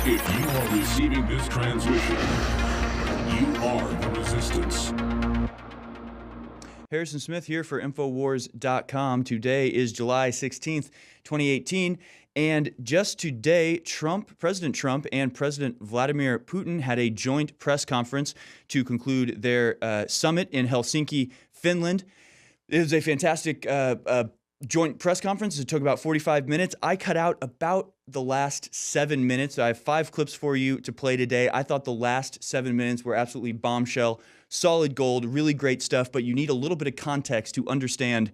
If you are receiving this transmission, you are the resistance. Harrison Smith here for Infowars.com. Today is July 16th, 2018. And just today, President Trump and President Vladimir Putin had a joint press conference to conclude their summit in Helsinki, Finland. It was a fantastic joint press conference. It took about 45 minutes. I cut out about the last 7 minutes. I have 5 clips for you to play today. I thought the last 7 minutes were absolutely bombshell, solid gold, really great stuff, but you need a little bit of context to understand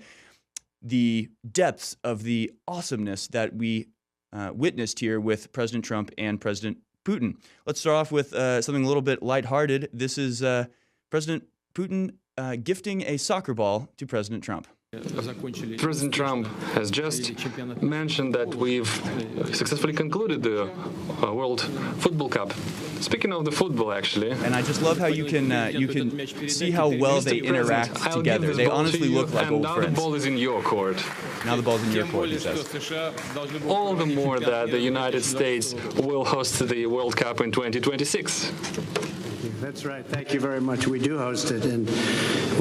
the depths of the awesomeness that we witnessed here with President Trump and President Putin. Let's start off with something a little bit lighthearted. This is President Putin gifting a soccer ball to President Trump. President Trump has just mentioned that we've successfully concluded the World Football Cup. Speaking of the football, actually, and I just love how you can see how well they interact together. They honestly look like old friends. Now the ball is in your court. Now the ball's in your court, he says. All the more that the United States will host the World Cup in 2026. That's right. Thank you very much. We do host it, and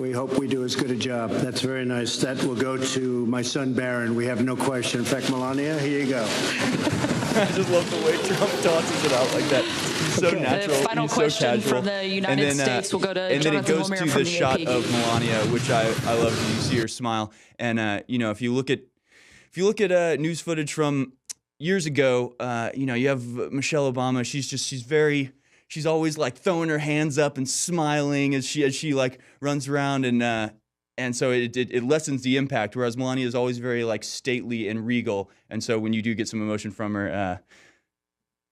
we hope we do as good a job. That's very nice. That will go to my son, Barron. We have no question. In fact, Melania, here you go. I just love the way Trump tosses it out like that. He's so natural. The final He's question so casual. from the United States will go to and Jonathan then it goes Holmier to from the the shot AP. of Melania, which I love. You see her smile, and if you look at news footage from years ago, you have Michelle Obama. She's always like throwing her hands up and smiling as she like runs around, and so it lessens the impact. Whereas Melania is always very like stately and regal, and so when you do get some emotion from her,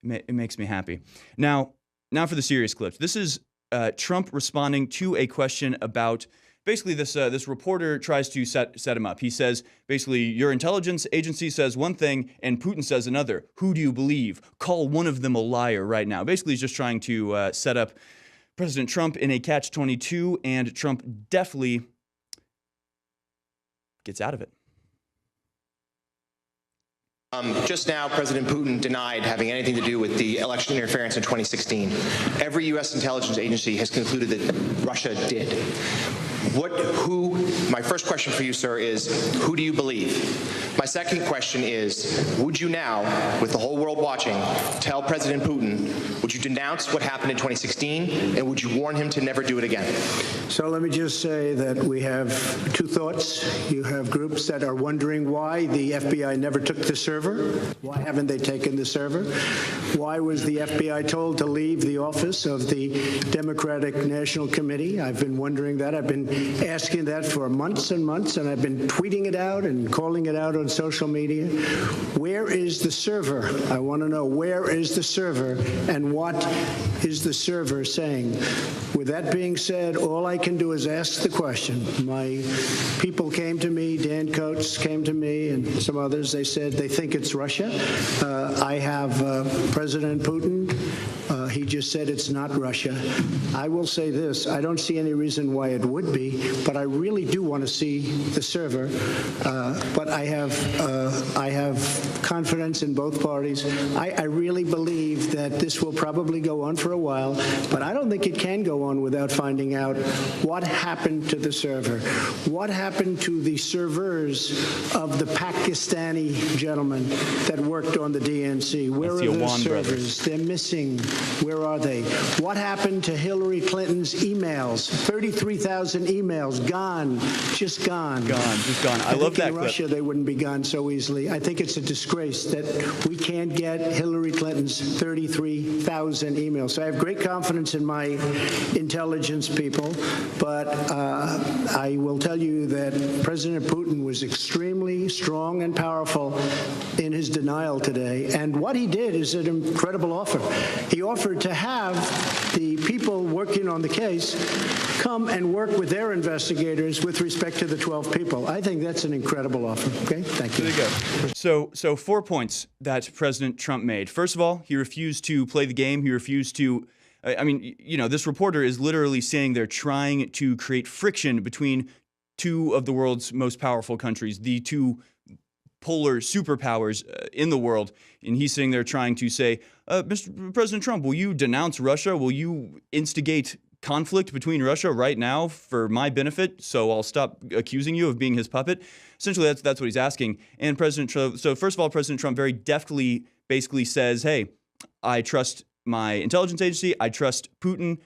it makes me happy. Now for the serious clips. This is Trump responding to a question about. Basically, this reporter tries to set him up. He says, basically, your intelligence agency says one thing and Putin says another. Who do you believe? Call one of them a liar right now. Basically, he's just trying to set up President Trump in a catch-22, and Trump definitely gets out of it. Just now, President Putin denied having anything to do with the election interference in 2016. Every U.S. intelligence agency has concluded that Russia did. My first question for you, sir, is who do you believe? My second question is, would you now, with the whole world watching, tell President Putin, would you denounce what happened in 2016, and would you warn him to never do it again? So let me just say that we have 2 thoughts. You have groups that are wondering why the FBI never took the server. Why haven't they taken the server? Why was the FBI told to leave the office of the Democratic National Committee? I've been wondering that. I've been asking that for months and months, and I've been tweeting it out and calling it out on social media. Where is the server? I want to know, where is the server, and what is the server saying? With that being said, all I can do is ask the question. My people came to me, Dan Coates came to me, and some others. They said they think it's Russia. I have President Putin. He just said it's not Russia. I will say this. I don't see any reason why it would be, but I really do want to see the server. But I have confidence in both parties. I really believe that this will probably go on for a while, but I don't think it can go on without finding out what happened to the server. What happened to the servers of the Pakistani gentlemen that worked on the DNC? Where are the servers? They're missing. Where are they? What happened to Hillary Clinton's emails? 33,000 emails gone, just gone. Gone, just gone. I love that clip. In Russia, they wouldn't be gone so easily. I think it's a disgrace that we can't get Hillary Clinton's 33,000 emails. So I have great confidence in my intelligence people, but I will tell you that President Putin was extremely strong and powerful in his denial today. And what he did is an incredible offer. He offered to have the people working on the case come and work with their investigators with respect to the 12 people. I think that's an incredible offer. Okay, thank you. There you go. So 4 points that President Trump made. First of all, he refused to play the game. He refused to, this reporter is literally saying they're trying to create friction between 2 of the world's most powerful countries, the 2 polar superpowers in the world. And he's sitting there trying to say, Mr. President Trump, will you denounce Russia? Will you instigate conflict between Russia right now for my benefit, so I'll stop accusing you of being his puppet? Essentially, that's what he's asking. And President Trump, so first of all, President Trump very deftly basically says, hey, I trust my intelligence agency, I trust Putin,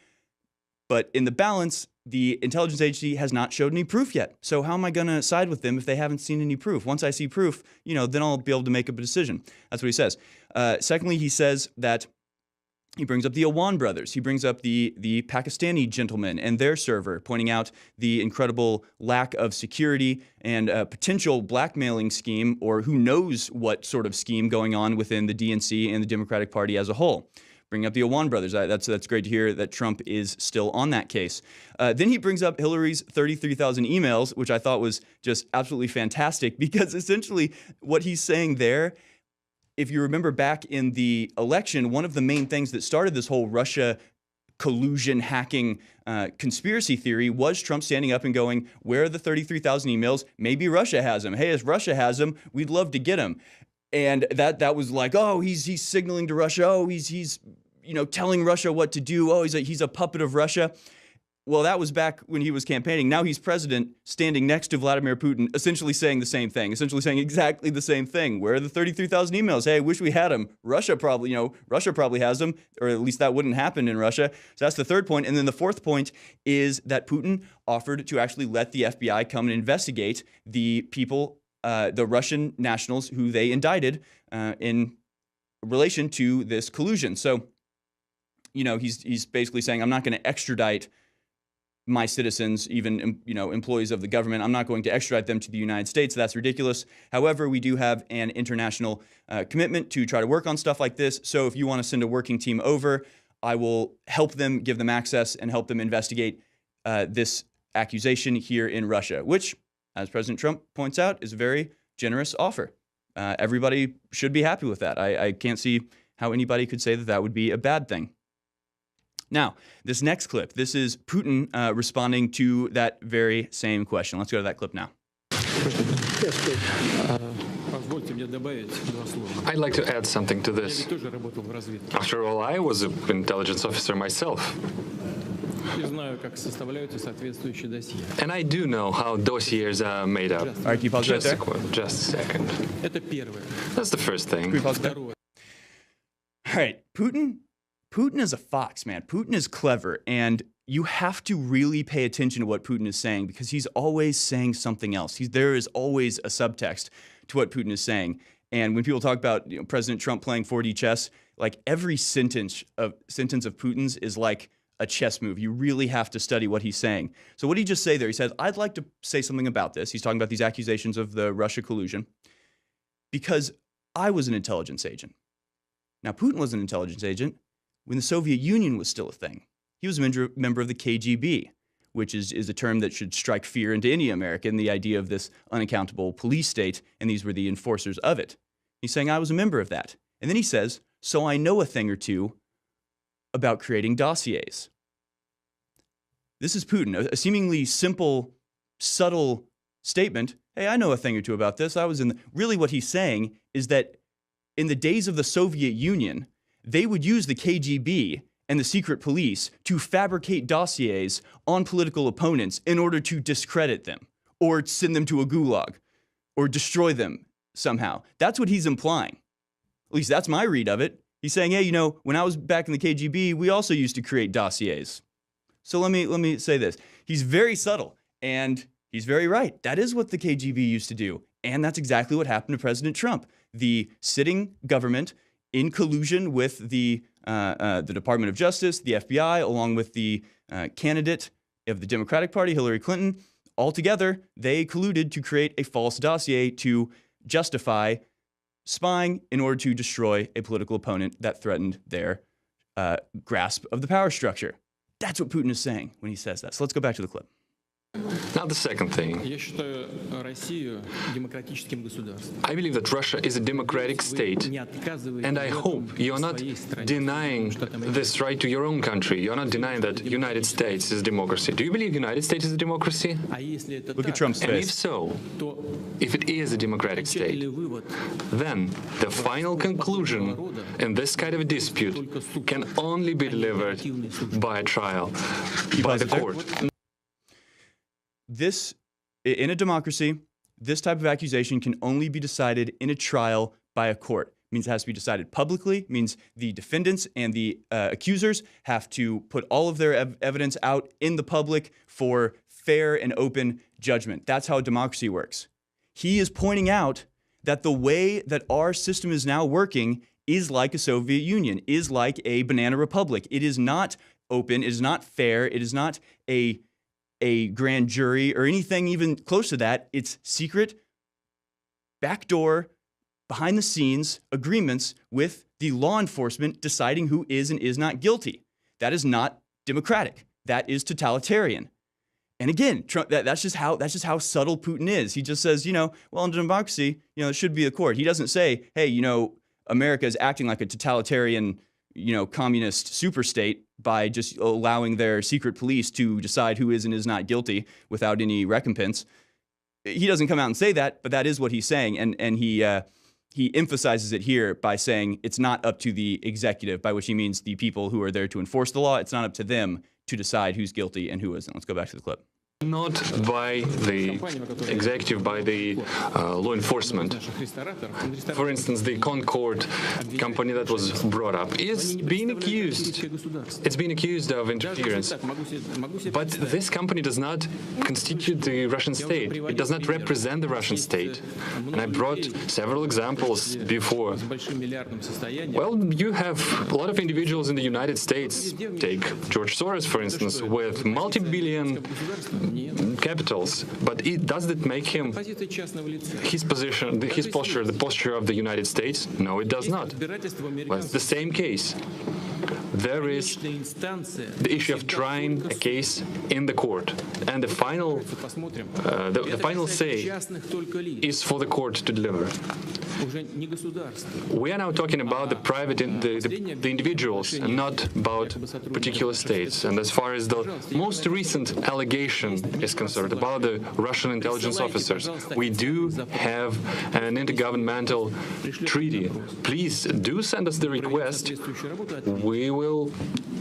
but in the balance, the intelligence agency has not showed any proof yet. So how am I going to side with them if they haven't seen any proof? Once I see proof, then I'll be able to make up a decision. That's what he says. Secondly, he says that he brings up the Awan brothers. He brings up the Pakistani gentlemen and their server, pointing out the incredible lack of security and a potential blackmailing scheme, or who knows what sort of scheme going on within the DNC and the Democratic Party as a whole. Bring up the Awan brothers. That's great to hear that Trump is still on that case. Then he brings up Hillary's 33,000 emails, which I thought was just absolutely fantastic, because essentially what he's saying there, if you remember back in the election, one of the main things that started this whole Russia collusion hacking conspiracy theory was Trump standing up and going, where are the 33,000 emails? Maybe Russia has them. Hey, if Russia has them, we'd love to get them. And that was like, oh, he's signaling to Russia. Oh, he's telling Russia what to do. Oh, he's a puppet of Russia. Well, that was back when he was campaigning. Now he's president, standing next to Vladimir Putin, essentially saying the same thing, essentially saying exactly the same thing. Where are the 33,000 emails? Hey, I wish we had them. Russia probably has them, or at least that wouldn't happen in Russia. So that's the third point. And then the fourth point is that Putin offered to actually let the FBI come and investigate the people, the Russian nationals who they indicted in relation to this collusion. So, he's basically saying, I'm not going to extradite my citizens, even employees of the government. I'm not going to extradite them to the United States. That's ridiculous. However, we do have an international commitment to try to work on stuff like this. So if you want to send a working team over, I will help them, give them access, and help them investigate this accusation here in Russia, which, as President Trump points out, is a very generous offer. Everybody should be happy with that. I can't see how anybody could say that that would be a bad thing. Now, this next clip, this is Putin responding to that very same question. Let's go to that clip now. Yes, please. I'd like to add something to this. After all, I was an intelligence officer myself. And I do know how dossiers are made up. All right, can you pause right there? Just a second. That's the first thing. Can we pause there? All right, Putin is a fox, man. Putin is clever, and you have to really pay attention to what Putin is saying, because he's always saying something else. There is always a subtext to what Putin is saying. And when people talk about President Trump playing 4D chess, like every sentence of Putin's is like a chess move. You really have to study what he's saying. So what did he just say there? He says, I'd like to say something about this. He's talking about these accusations of the Russia collusion, because I was an intelligence agent. Now, Putin was an intelligence agent when the Soviet Union was still a thing. He was a member of the KGB, which is a term that should strike fear into any American, the idea of this unaccountable police state, and these were the enforcers of it. He's saying, I was a member of that. And then he says, so I know a thing or two about creating dossiers. This is Putin, a seemingly simple, subtle statement. Hey, I know a thing or two about this. Really what he's saying is that in the days of the Soviet Union, they would use the KGB and the secret police to fabricate dossiers on political opponents in order to discredit them or send them to a gulag or destroy them somehow. That's what he's implying. At least that's my read of it. He's saying, hey, when I was back in the KGB, we also used to create dossiers. So let me say this. He's very subtle, and he's very right. That is what the KGB used to do. And that's exactly what happened to President Trump. The sitting government, in collusion with the Department of Justice, the FBI, along with the candidate of the Democratic Party, Hillary Clinton, all together, they colluded to create a false dossier to justify spying in order to destroy a political opponent that threatened their grasp of the power structure. That's what Putin is saying when he says that. So let's go back to the clip. Now the second thing. I believe that Russia is a democratic state, and I hope you're not denying this right to your own country. You're not denying that United States is a democracy. Do you believe United States is a democracy? Look at Trump's And face. if so, if it is a democratic state, then the final conclusion in this kind of a dispute can only be delivered by a trial, by the court. This, in a democracy, this type of accusation can only be decided in a trial by a court. It means it has to be decided publicly. It means the defendants and the accusers have to put all of their evidence out in the public for fair and open judgment. That's how democracy works. He is pointing out that the way that our system is now working is like a Soviet Union, is like a banana republic. It is not open, it is not fair, it is not a grand jury or anything even close to that. It's secret, backdoor, behind the scenes agreements with the law enforcement deciding who is and is not guilty. That is not democratic. That is totalitarian. And again, Trump, that's just how subtle Putin is. He just says, well, in democracy, it should be a court. He doesn't say, hey, America is acting like a totalitarian, communist superstate by just allowing their secret police to decide who is and is not guilty without any recompense. He doesn't come out and say that, but that is what he's saying. And he emphasizes it here by saying it's not up to the executive, by which he means the people who are there to enforce the law. It's not up to them to decide who's guilty and who isn't. Let's go back to the clip. Not by the executive, by the law enforcement. For instance, the Concord company that was brought up is being accused. It's being accused of interference. But this company does not constitute the Russian state. It does not represent the Russian state. And I brought several examples before. Well, you have a lot of individuals in the United States. Take George Soros, for instance, with multi-billion capitals, but does it make him his position, his posture, the posture of the United States? No, it does not. Well, it's the same case. There is the issue of trying a case in the court, and the final say is for the court to deliver. We are now talking about the private, the individuals, and not about particular states. And as far as the most recent allegation is concerned about the Russian intelligence officers, we do have an intergovernmental treaty. Please do send us the request. We will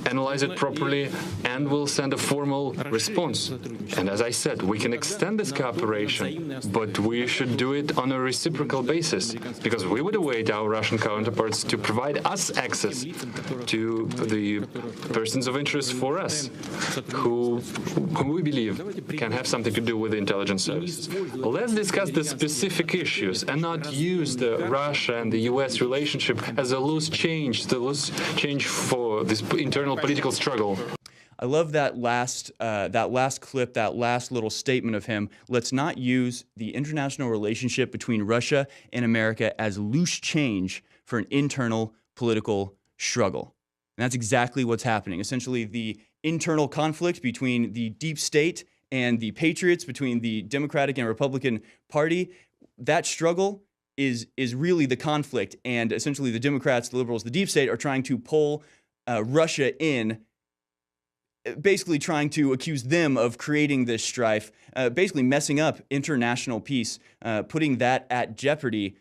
analyze it properly and we'll send a formal response. And as I said, we can extend this cooperation, but we should do it on a reciprocal basis, because we would await our Russian counterparts to provide us access to the persons of interest for us, whom we believe can have something to do with the intelligence services. Let's discuss the specific issues and not use the Russia and the U.S. relationship as a loose change for this internal political struggle. I love that last clip, that last little statement of him. Let's not use the international relationship between Russia and America as loose change for an internal political struggle. And that's exactly what's happening. Essentially, the internal conflict between the deep state and the patriots, between the Democratic and Republican Party, that struggle is really the conflict. And essentially, the Democrats, the liberals, the deep state are trying to pull Russia in, basically trying to accuse them of creating this strife, basically messing up international peace, putting that at jeopardy,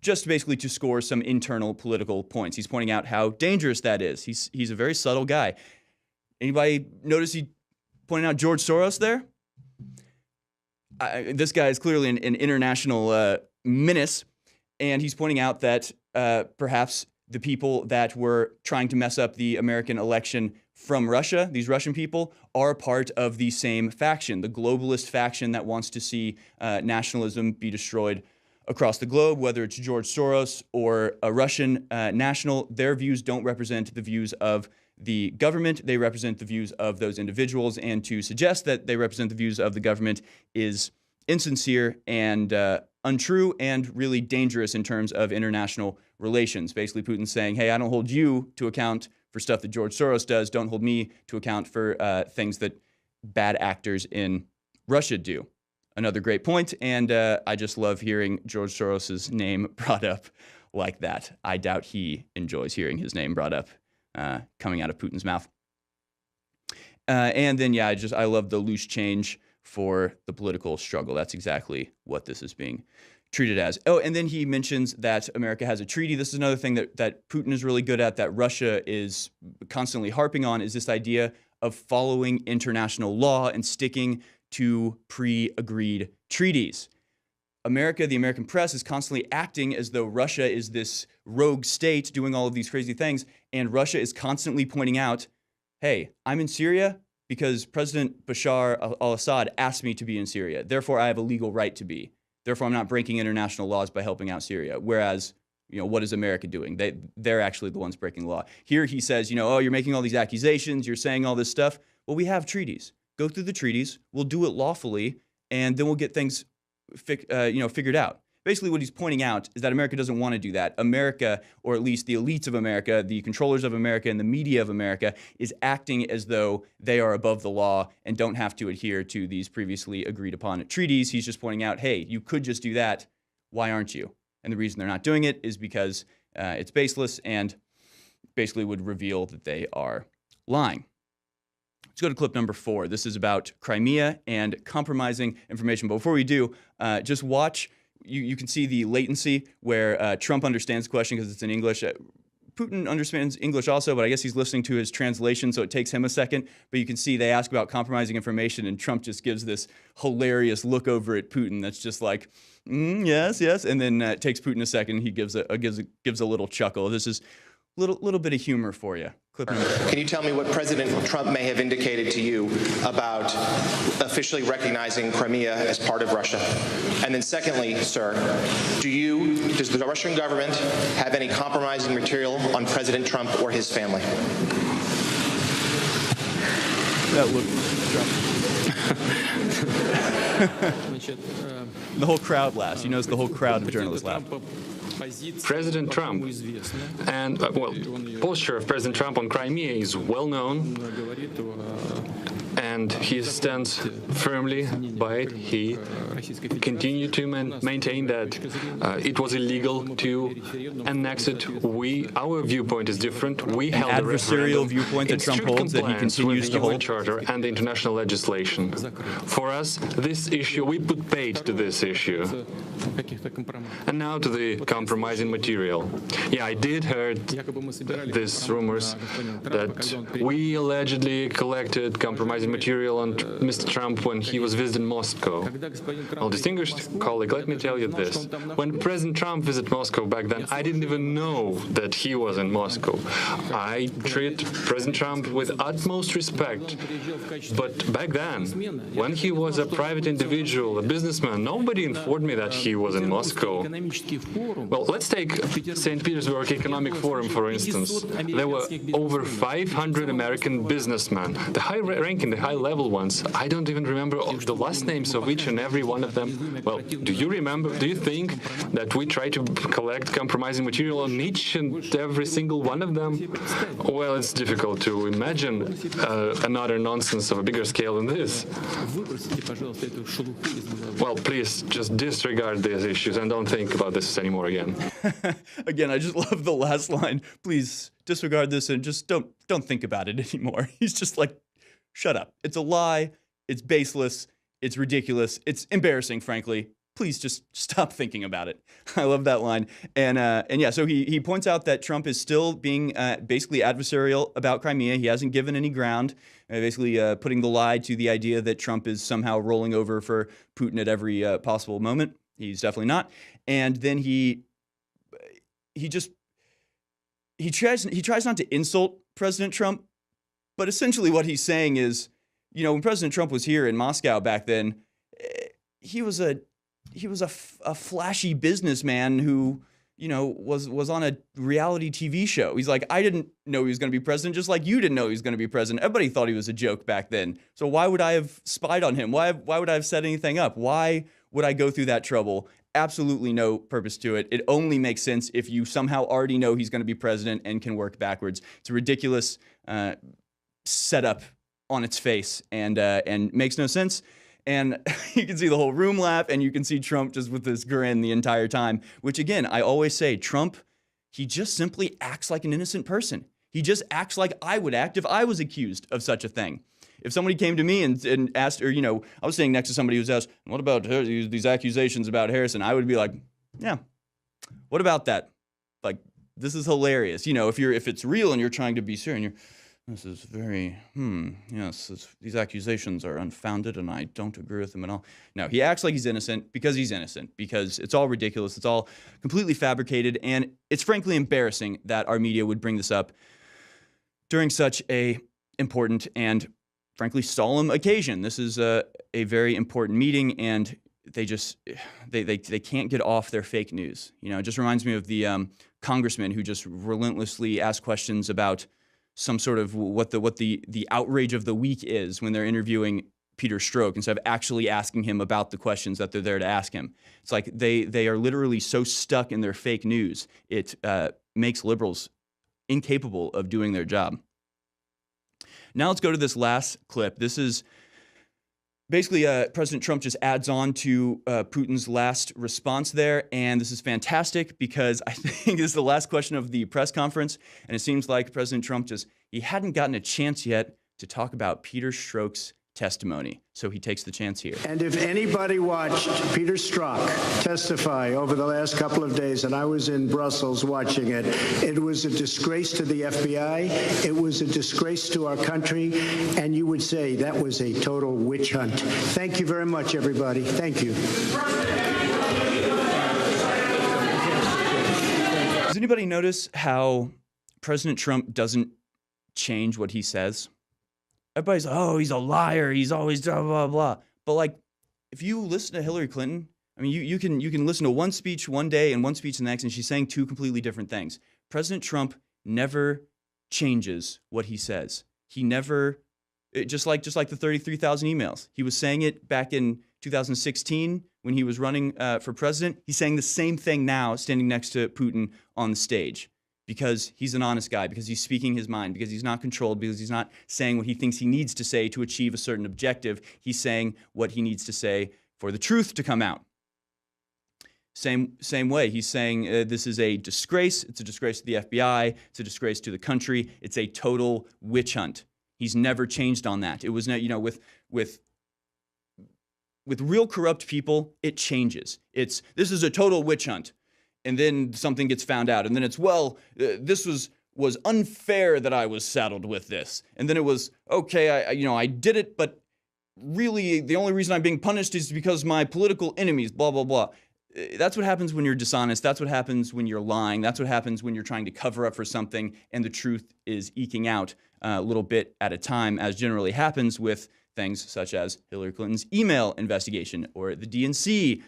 just basically to score some internal political points. He's pointing out how dangerous that is. He's a very subtle guy. Anybody notice he pointed out George Soros there? This guy is clearly an international menace, and he's pointing out that perhaps the people that were trying to mess up the American election from Russia, these Russian people, are part of the same faction, the globalist faction that wants to see nationalism be destroyed across the globe, whether it's George Soros or a Russian national. Their views don't represent the views of the government. They represent the views of those individuals, and to suggest that they represent the views of the government is insincere and untrue and really dangerous in terms of international relations. Basically, Putin's saying, hey, I don't hold you to account for stuff that George Soros does. Don't hold me to account for things that bad actors in Russia do? Another great point, and I just love hearing George Soros's name brought up like that. I doubt he enjoys hearing his name brought up coming out of Putin's mouth. And then, yeah, I love the loose change for the political struggle. That's exactly what this is being treated as. Oh, and then he mentions that America has a treaty. This is another thing that Putin is really good at, that Russia is constantly harping on, is this idea of following international law and sticking to pre-agreed treaties. America, the American press, is constantly acting as though Russia is this rogue state doing all of these crazy things, and Russia is constantly pointing out, hey, I'm in Syria because President Bashar al-Assad asked me to be in Syria. Therefore, I have a legal right to be. Therefore, I'm not breaking international laws by helping out Syria. Whereas, what is America doing? They're actually the ones breaking the law. Here he says, oh, you're making all these accusations, you're saying all this stuff. Well, we have treaties. Go through the treaties, we'll do it lawfully, and then we'll get things figured out. Basically, what he's pointing out is that America doesn't want to do that. America, or at least the elites of America, the controllers of America, and the media of America is acting as though they are above the law and don't have to adhere to these previously agreed upon treaties. He's just pointing out, hey, you could just do that. Why aren't you? And the reason they're not doing it is because it's baseless and basically would reveal that they are lying. Let's go to clip number 4. This is about Crimea and compromising information. But before we do, just watch. You can see the latency where Trump understands the question because it's in English. Putin understands English also, but I guess he's listening to his translation, so it takes him a second. But you can see they ask about compromising information, and Trump just gives this hilarious look over at Putin that's just like, yes, yes. And then it takes Putin a second. He gives a little chuckle. This is little bit of humor for you. Clip number 4. Can you tell me what President Trump may have indicated to you about officially recognizing Crimea as part of Russia? And then secondly, sir, does the Russian government have any compromising material on President Trump or his family? That look, the whole crowd laughs. You notice the whole crowd of journalists laugh. President Trump and posture of President Trump on Crimea is well known, and he stands firmly by it. He continued to maintain that it was illegal to annex it. Our viewpoint is different. We held a adversarial viewpoint that Trump holds, that he continues to hold. The Charter and the international legislation. For us, this issue, we put paid to this issue. And now to the compromising material. Yeah, I did heard these rumors that we allegedly collected compromising material on Mr. Trump when he was visiting Moscow. Well, distinguished colleague, let me tell you this. When President Trump visited Moscow back then, I didn't even know that he was in Moscow. I treat President Trump with utmost respect. But back then, when he was a private individual, a businessman, nobody informed me that he was in Moscow. Well, let's take St. Petersburg Economic Forum, for instance. There were over 500 American businessmen, the high-ranking, the high-level ones. I don't even remember the last names of each and every one of them. Well, do you remember? Do you think that we try to collect compromising material on each and every single one of them? Well, it's difficult to imagine another nonsense of a bigger scale than this. Well, please just disregard these issues and don't think about this anymore again. Again, I just love the last line. Please disregard this and just don't think about it anymore. He's just like, shut up. It's a lie. It's baseless. It's ridiculous. It's embarrassing, frankly. Please just stop thinking about it. I love that line. And yeah, so he points out that Trump is still being basically adversarial about Crimea. He hasn't given any ground, basically putting the lie to the idea that Trump is somehow rolling over for Putin at every possible moment. He's definitely not. And then he tries not to insult President Trump, but essentially what he's saying is, when President Trump was here in Moscow back then, he was a flashy businessman who, was on a reality TV show. He's like, I didn't know he was going to be president, just like you didn't know he was going to be president. Everybody thought he was a joke back then. So why would I have spied on him? Why would I have set anything up? Why would I go through that trouble? Absolutely no purpose to it. It only makes sense if you somehow already know he's going to be president and can work backwards. It's a ridiculous setup on its face and makes no sense. And you can see the whole room laugh, and you can see Trump just with this grin the entire time, which again, I always say, Trump, he just simply acts like an innocent person. He just acts like I would act if I was accused of such a thing. If somebody came to me and asked, or, I was sitting next to somebody who's asked, what about these accusations about Harrison? I would be like, yeah, what about that? Like, this is hilarious. If it's real and you're trying to be serious, and this is very, yes, these accusations are unfounded and I don't agree with them at all. No, he acts like he's innocent, because it's all ridiculous. It's all completely fabricated. And it's frankly embarrassing that our media would bring this up during such a important and frankly solemn occasion. This is a very important meeting, and they can't get off their fake news. It just reminds me of the congressman who just relentlessly asks questions about some sort of what the outrage of the week is when they're interviewing Peter Strzok, instead of actually asking him about the questions that they're there to ask him. It's like they are literally so stuck in their fake news, it makes liberals incapable of doing their job. Now let's go to this last clip. This is basically President Trump just adds on to Putin's last response there, and this is fantastic because I think this is the last question of the press conference, and it seems like President Trump he hadn't gotten a chance yet to talk about Peter Strzok's testimony, so he takes the chance here. And if anybody watched Peter Strzok testify over the last couple of days, and I was in Brussels watching it, it was a disgrace to the FBI, it was a disgrace to our country, and you would say that was a total witch hunt. Thank you very much, everybody. Thank you. Does anybody notice how President Trump doesn't change what he says? Everybody's like, oh, he's a liar. He's always blah, blah, blah. But like, if you listen to Hillary Clinton, I mean, you can listen to one speech one day and one speech the next, and she's saying two completely different things. President Trump never changes what he says. He never, just like the 33,000 emails. He was saying it back in 2016 when he was running for president. He's saying the same thing now, standing next to Putin on the stage. Because he's an honest guy, because he's speaking his mind, because he's not controlled, because he's not saying what he thinks he needs to say to achieve a certain objective. He's saying what he needs to say for the truth to come out. Same way, he's saying this is a disgrace. It's a disgrace to the FBI. It's a disgrace to the country. It's a total witch hunt. He's never changed on that. It was, with real corrupt people, it changes. This is a total witch hunt. And then something gets found out, and then it's, this was unfair that I was saddled with this, and then it was, okay, I did it, but really the only reason I'm being punished is because my political enemies, blah, blah, blah. That's what happens when you're dishonest. That's what happens when you're lying. That's what happens when you're trying to cover up for something, and the truth is eking out a little bit at a time, as generally happens with things such as Hillary Clinton's email investigation or the DNC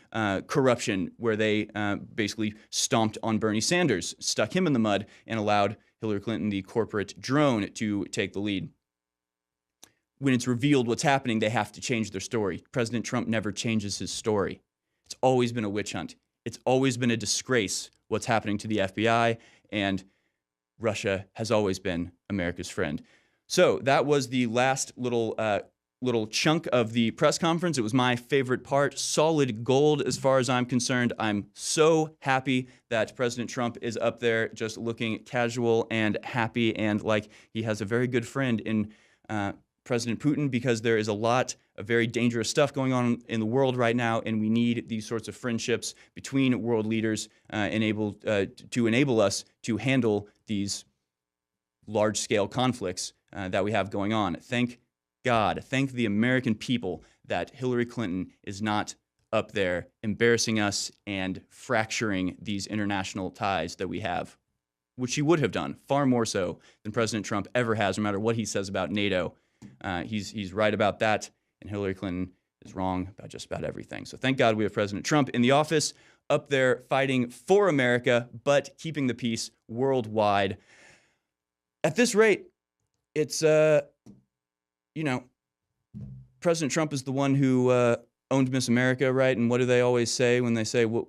corruption, where they basically stomped on Bernie Sanders, stuck him in the mud, and allowed Hillary Clinton, the corporate drone, to take the lead. When it's revealed what's happening, they have to change their story. President Trump never changes his story. It's always been a witch hunt. It's always been a disgrace what's happening to the FBI, and Russia has always been America's friend. So that was the last little chunk of the press conference. It was my favorite part. Solid gold as far as I'm concerned. I'm so happy that President Trump is up there just looking casual and happy, and like he has a very good friend in President Putin, because there is a lot of very dangerous stuff going on in the world right now, and we need these sorts of friendships between world leaders to enable us to handle these large-scale conflicts that we have going on. Thank God, thank the American people that Hillary Clinton is not up there embarrassing us and fracturing these international ties that we have, which she would have done far more so than President Trump ever has, no matter what he says about NATO. He's right about that, and Hillary Clinton is wrong about just about everything. So thank God we have President Trump in the office, up there fighting for America, but keeping the peace worldwide. At this rate, it's President Trump is the one who owned Miss America, right? And what do they always say when they say, well,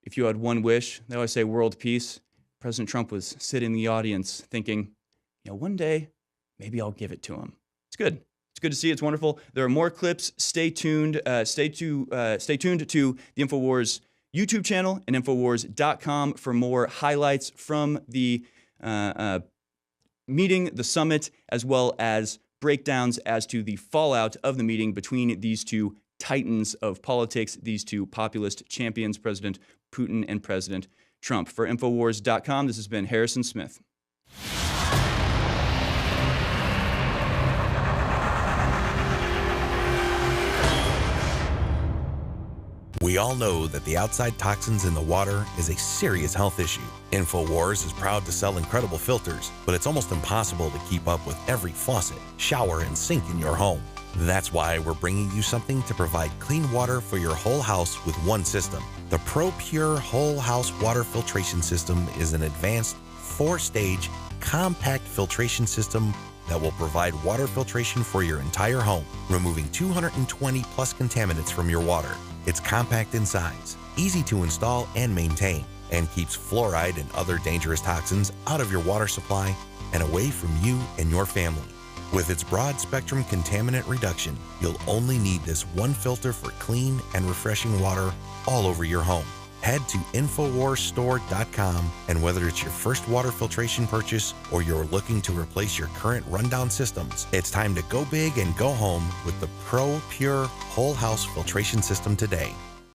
if you had one wish? They always say world peace. President Trump was sitting in the audience thinking, one day, maybe I'll give it to him. It's good. It's It's good to see. It's wonderful. There are more clips. Stay tuned. Stay tuned to the Infowars YouTube channel and Infowars.com for more highlights from the meeting, the summit, as well as breakdowns as to the fallout of the meeting between these two titans of politics, these two populist champions, President Putin and President Trump. For Infowars.com, this has been Harrison Smith. We all know that the outside toxins in the water is a serious health issue. Infowars is proud to sell incredible filters, but it's almost impossible to keep up with every faucet, shower, and sink in your home. That's why we're bringing you something to provide clean water for your whole house with one system. The ProPure Whole House Water Filtration System is an advanced 4-stage compact filtration system that will provide water filtration for your entire home, removing 220 plus contaminants from your water. It's compact in size, easy to install and maintain, and keeps fluoride and other dangerous toxins out of your water supply and away from you and your family. With its broad spectrum contaminant reduction, you'll only need this one filter for clean and refreshing water all over your home. Head to InfoWarsStore.com, and whether it's your first water filtration purchase or you're looking to replace your current rundown systems, it's time to go big and go home with the ProPure Whole House Filtration System today.